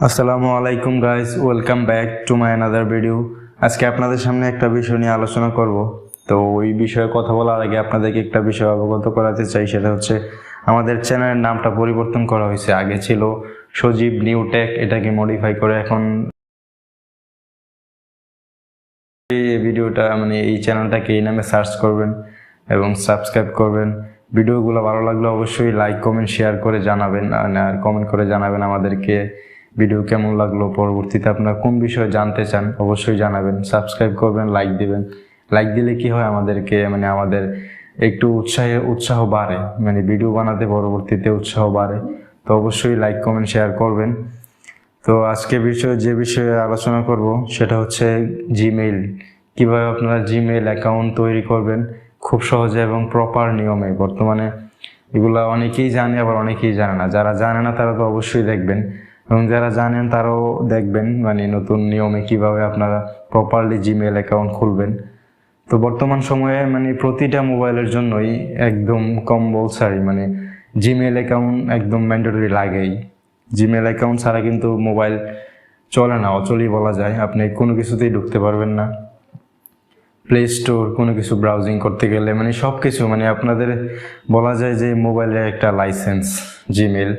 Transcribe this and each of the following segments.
আসসালামু আলাইকুম guys, welcome back to my another video. আজকে আপনাদের সামনে একটা বিষয় নিয়ে আলোচনা করব। তো ওই বিষয়ে কথা বলার আগে আপনাদেরকে একটা বিষয় অবগত করাতে চাই, সেটা হচ্ছে আমাদের চ্যানেলের নামটা পরিবর্তন করা হয়েছে। আগে ছিল সজীব নিউ টেক, এটাকে মডিফাই করে এখন এই ভিডিওটা এই চ্যানেলটাকে এই নামে সার্চ করবেন এবং সাবস্ক্রাইব করবেন। ভিডিওগুলো ভালো লাগলে অবশ্যই লাইক কমেন্ট শেয়ার করে জানাবেন, আর কমেন্ট করে জানাবেন আমাদেরকে ভিডিও কেমন লাগলো। পরবর্তীতে আপনারা কোন বিষয়ে জানতে চান অবশ্যই জানাবেন। সাবস্ক্রাইব করবেন, লাইক দিবেন। লাইক দিলে কি হয়, আমাদেরকে আমাদের একটু উৎসাহ বাড়ে, ভিডিও বানাতে পরবর্তীতে উৎসাহ বাড়ে। তো অবশ্যই লাইক কমেন্ট শেয়ার করবেন। তো আজকে যে বিষয়ে আলোচনা করব সেটা হচ্ছে জিমেইল। কিভাবে আপনারা জিমেইল অ্যাকাউন্ট তৈরি করবেন খুব সহজে এবং প্রপার নিয়মে। বর্তমানে এগুলা অনেকেই জানে, আবার অনেকেই জানে না। যারা জানে না তারা তো অবশ্যই দেখবেন, এবং যারা জানেন তারাও দেখবেন নতুন নিয়মে কিভাবে আপনারা প্রপারলি জিমেইল অ্যাকাউন্ট খুলবেন। তো বর্তমান সময়ে প্রতিটা মোবাইলের জন্যই একদম কম্পালসারি জিমেইল অ্যাকাউন্ট একদম ম্যান্ডেটরি লাগেই। জিমেইল অ্যাকাউন্ট ছাড়া কিন্তু মোবাইল চলে না, অচলই বলা যায়। আপনি কোনো কিছুতেই ঢুকতে পারবেন না। প্লে স্টোর কোনো কিছু ব্রাউজিং করতে গেলে সব কিছু আপনাদের বলা যায় যে মোবাইলের একটা লাইসেন্স জিমেইল।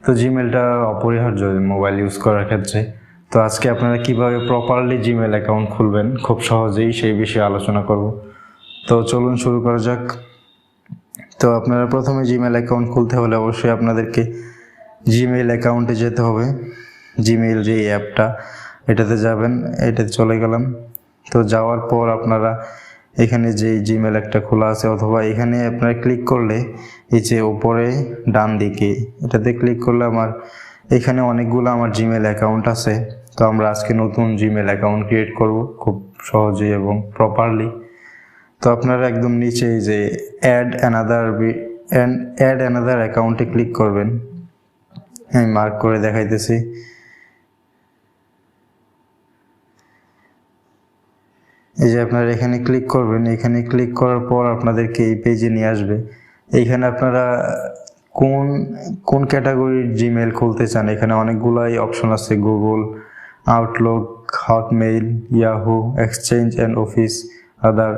তো জিমেইলটা অপরিহার্য মোবাইল ইউজ করার ক্ষেত্রে। তো আজকে আপনারা কিভাবে প্রপারলি জিমেইল অ্যাকাউন্ট খুলবেন খুব সহজেই সেই বিষয়ে আলোচনা করব। তো চলুন শুরু করা যাক। তো আপনারা প্রথমে জিমেইল অ্যাকাউন্ট খুলতে হলে অবশ্যই আপনাদেরকে জিমেইল অ্যাকাউন্টে যেতে হবে। জিমেইল যে অ্যাপটা, এটাতে যাবেন। এটাতে চলে গেলাম। তো যাওয়ার পর আপনারা এখানে যে জিমেইল একটা খোলা আছে, অথবা এখানে আপনারা ক্লিক করলে এই যে উপরে ডান দিকে এটাতে ক্লিক করলে এখানে অনেকগুলো আমার জিমেইল অ্যাকাউন্ট আছে। তো আমরা আজকে নতুন জিমেইল অ্যাকাউন্ট ক্রিয়েট করব খুব সহজেই এবং প্রপারলি। তো আপনারা একদম নিচে এই যে অ্যাড অ্যানাদার অ্যাকাউন্টে ক্লিক করবেন। আমি মার্ক করে দেখাইতেছি। এই যে আপনারা এখানে ক্লিক করবেন। এখানে ক্লিক করার পর আপনাদেরকে এই পেজে নিয়ে আসবে। এইখানে আপনারা কোন ক্যাটাগরির জিমেইল খুলতে চান, এখানে অনেকগুলাই অপশন আছে। Google, Outlook, Hotmail, Yahoo, Exchange and Office, other.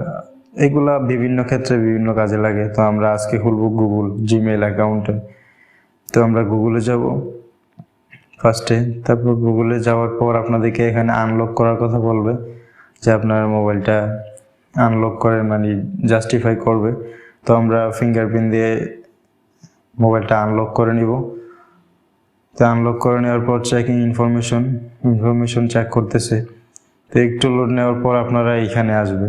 এগুলা বিভিন্ন ক্ষেত্রে বিভিন্ন কাজে লাগে। তো আমরা আজকে খুলবো গুগল জিমেইল অ্যাকাউন্টে। তো আমরা গুগলে যাব ফার্স্টে। তারপর গুগলে যাওয়ার পর আপনাদেরকে এখানে আনলক করার কথা বলবে, যে আপনার মোবাইলটা আনলক করে জাস্টিফাই করবে। তো আমরা ফিঙ্গারপ্রিন্ট দিয়ে মোবাইলটা আনলক করে নিব। তো আনলক করে নেওয়ার পর চেকিং ইনফরমেশন চেক করতেছে। তো একটু লোড নেওয়ার পর আপনারা এখানে আসবে।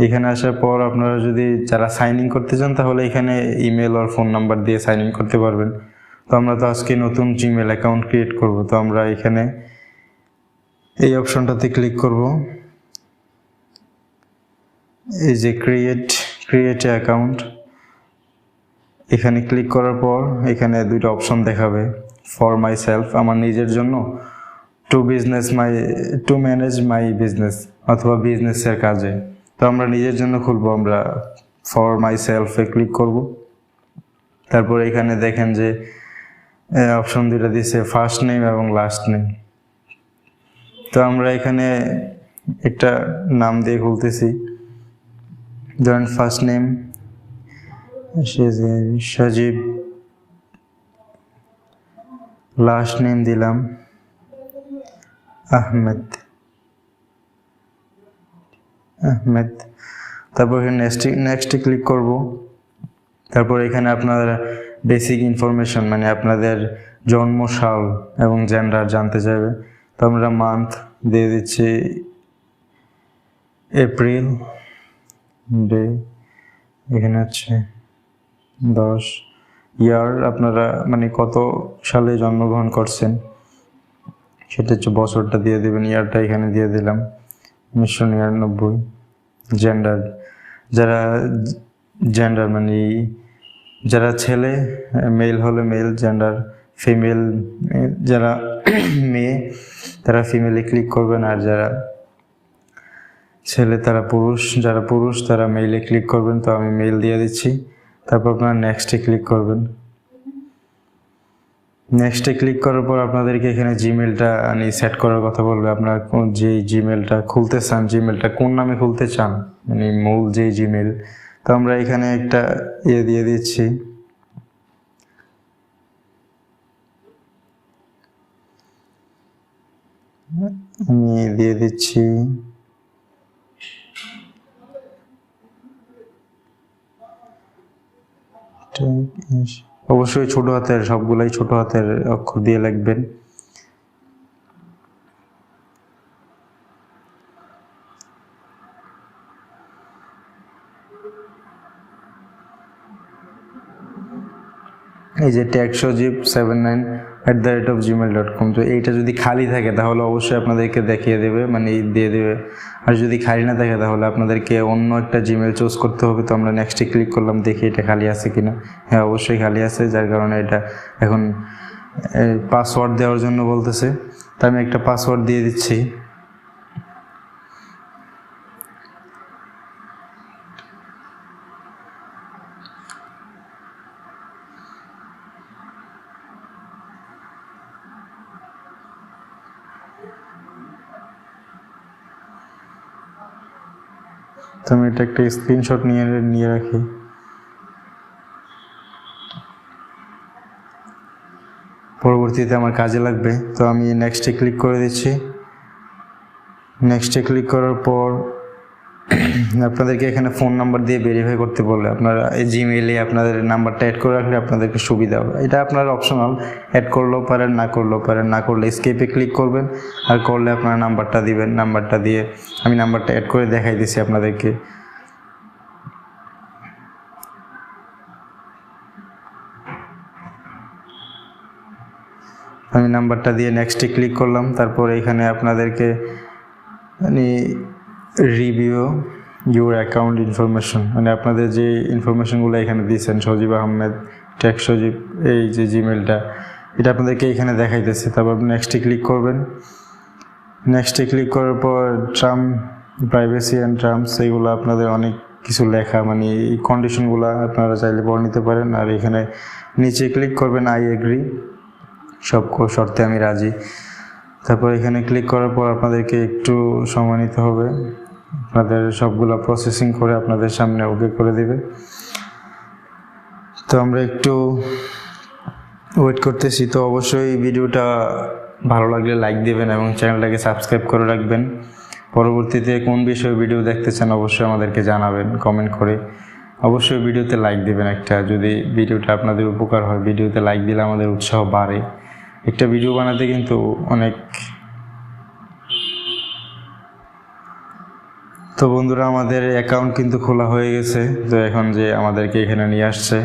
এখানে আসার পর আপনারা যদি যারা সাইন ইন করতে চান, তাহলে এখানে ইমেল আর ফোন নাম্বার দিয়ে সাইন ইন করতে পারবেন। তো আমরা তো আজকে নতুন জিমেইল অ্যাকাউন্ট ক্রিয়েট করব। তো আমরা এখানে এই অপশনটাতে ক্লিক করব। এই যে ক্রিয়েট অ্যাকাউন্ট, এখানে ক্লিক করার পর এখানে দুইটা অপশন দেখাবে। ফর মাই সেলফ, আমার নিজের জন্য। টু ম্যানেজ মাই বিজনেস, অথবা বিজনেসের কাজে। তো আমরা নিজের জন্য খুলবো, আমরা ফর মাই সেলফে ক্লিক করব। তারপর এখানে দেখেন যে অপশন দুইটা দিছে, ফার্স্ট নেম এবং লাস্ট নেম। তো আমরা এখানে একটা নাম দিয়ে খুলতেছি। ধরেন ফার্স্ট নেম সাজিব, লাস্ট নেম দিলাম আহমেদ। তারপর নেক্সটে ক্লিক করব। তারপর এখানে আপনার বেসিক ইনফরমেশন আপনাদের জন্ম সাল এবং জেন্ডার জানতে চাইবে। তো আমরা মান্থ দিয়ে দিচ্ছি এপ্রিল, ডে এখানে হচ্ছে 10, ইয়ার আপনারা কত সালে জন্মগ্রহণ করছেন সেটা হচ্ছে বছরটা দিয়ে দেবেন। ইয়ারটা এখানে দিয়ে দিলাম 1999। জেন্ডার, যারা ছেলে মেল হলে মেল, জেন্ডার ফিমেল, যারা মেয়ে তারা ফিমেলে ক্লিক করবেন, আর যারা ছেলে তারা পুরুষ তারা মেইলে ক্লিক করবেন। তো আমি মেইল দিয়ে দিচ্ছি। তারপর আপনারা নেক্সটে ক্লিক করবেন। নেক্সটে ক্লিক করার পর আপনাদেরকে এখানে জিমেলটা সেট করার কথা বলবে। আপনারা যে জিমেলটা খুলতে চান, জিমেলটা কোন নামে খুলতে চান, মানে মূল যে জিমেল। তো আমরা এখানে একটা দিয়ে দিচ্ছি। আমি দিয়ে দিচ্ছি অবশ্যই ছোট হাতের, সবগুলাই ছোট হাতের অক্ষর দিয়ে লিখবেন। এই যে tagsajib79@gmail.com। তো এইটা যদি খালি থাকে তাহলে অবশ্যই আপনাদেরকে দেখিয়ে দেবে, মানে দিয়ে দেবে। আর যদি খালি না থাকে তাহলে আপনাদেরকে অন্য একটা জিমেল চুজ করতে হবে। তো আমরা নেক্সটে ক্লিক করলাম, দেখি এটা খালি আছে কিনা। হ্যাঁ, অবশ্যই খালি আছে, যার কারণে এটা এখন পাসওয়ার্ড দেওয়ার জন্য বলতেছে। তো আমি একটা পাসওয়ার্ড দিয়ে দিচ্ছি। তো আমি এটা একটা স্ক্রিনশট নিয়ে রাখি। পরবর্তীতে আমার কাজে লাগবে। তো আমি নেক্সটে ক্লিক করে দিচ্ছি। নেক্সটে ক্লিক করার পর আপনাদেরকে এখানে ফোন নাম্বার দিয়ে ভেরিফাই করতে বললে, আপনারা এই জিমেইলে আপনাদের নাম্বারটা অ্যাড করে রাখলে আপনাদেরকে সুবিধা হবে। এটা আপনার অপশনাল, অ্যাড করলেও পারেন, না করলেও পারেন। না করলে স্কেপে ক্লিক করবেন, আর করলে আপনারা নাম্বারটা দিবেন। নাম্বারটা দিয়ে আমি নাম্বারটা অ্যাড করে দেখাই দিচ্ছি আপনাদেরকে। আমি নাম্বারটা দিয়ে নেক্সটে ক্লিক করলাম। তারপর এখানে আপনাদেরকে মানে রিভিউ ইউর অ্যাকাউন্ট ইনফরমেশন, মানে আপনাদের যে ইনফরমেশনগুলো এখানে দিয়েছেন, সজীব আহমেদ @সজীব, এই যে জিমেলটা, এটা আপনাদেরকে এখানে দেখাইতেছে। তারপর আপনি নেক্সটে ক্লিক করবেন। নেক্সটে ক্লিক করার পর প্রাইভেসি অ্যান্ড টার্মস, এইগুলো আপনাদের অনেক কিছু লেখা, মানে এই কন্ডিশনগুলো আপনারা চাইলে পড়ে নিতে পারেন। আর এখানে নিচে ক্লিক করবেন আই এগ্রি, সব শর্তে আমি রাজি। তারপর এখানে ক্লিক করার পর আপনাদেরকে একটু সময় নিতে হবে, আপনাদের সবগুলো প্রসেসিং করে আপনাদের সামনে ওকে করে দেবে। তো আমরা একটু ওয়েট করতেছি। তো অবশ্যই ভিডিওটা ভালো লাগলে লাইক দেবেন এবং চ্যানেলটাকে সাবস্ক্রাইব করে রাখবেন। পরবর্তীতে কোন বিষয়ে ভিডিও দেখতে চান অবশ্যই আমাদেরকে জানাবেন কমেন্ট করে। অবশ্যই ভিডিওতে লাইক দেবেন একটা, যদি ভিডিওটা আপনাদের উপকার হয়। ভিডিওতে লাইক দিলে আমাদের উৎসাহ বাড়ে। একটা ভিডিও বানাতে কিন্তু অনেক। তো বন্ধুরা, আমাদের অ্যাকাউন্ট কিন্তু খোলা হয়ে গেছে। তো এখন যে আমাদেরকে এখানে নিয়ে আসছে,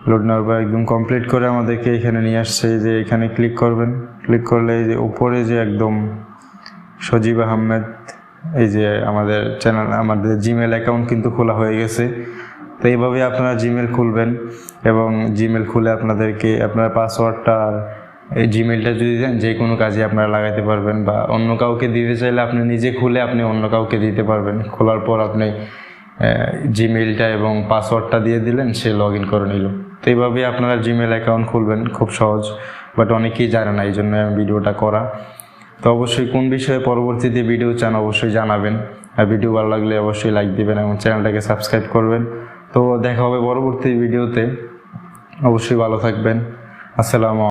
লোড নেওয়ার পর একদম কমপ্লিট করে আমাদেরকে এখানে নিয়ে আসছে। যে এখানে ক্লিক করবেন, ক্লিক করলে এই যে উপরে যে একদম সজীব আহমেদ, এই যে আমাদের চ্যানেল, আমাদের জিমেল অ্যাকাউন্ট কিন্তু খোলা হয়ে গেছে। তো এইভাবে আপনারা জিমেল খুলবেন এবং জিমেল খুলে আপনাদেরকে আপনার পাসওয়ার্ডটা আর এই জিমেলটা যদি দেন, যে কোনো কাজে আপনারা লাগাইতে পারবেন। বা অন্য কাউকে দিতে চাইলে আপনি নিজে খুলে আপনি অন্য কাউকে দিতে পারবেন। খোলার পর আপনি জিমেলটা এবং পাসওয়ার্ডটা দিয়ে দিলেন, সে লগ ইন করে নিল। তো এইভাবে আপনারা জিমেল অ্যাকাউন্ট খুলবেন, খুব সহজ। বাট অনেকেই জানে না, এই জন্য আমি ভিডিওটা করা। তো অবশ্যই কোন বিষয়ে পরবর্তীতে ভিডিও চান অবশ্যই জানাবেন। আর ভিডিও ভালো লাগলে অবশ্যই লাইক দিবেন এবং চ্যানেলটাকে সাবস্ক্রাইব করবেন। তো দেখা হবে পরবর্তী ভিডিওতে। অবশ্যই ভালো থাকবেন। আসসালামু আলাইকুম।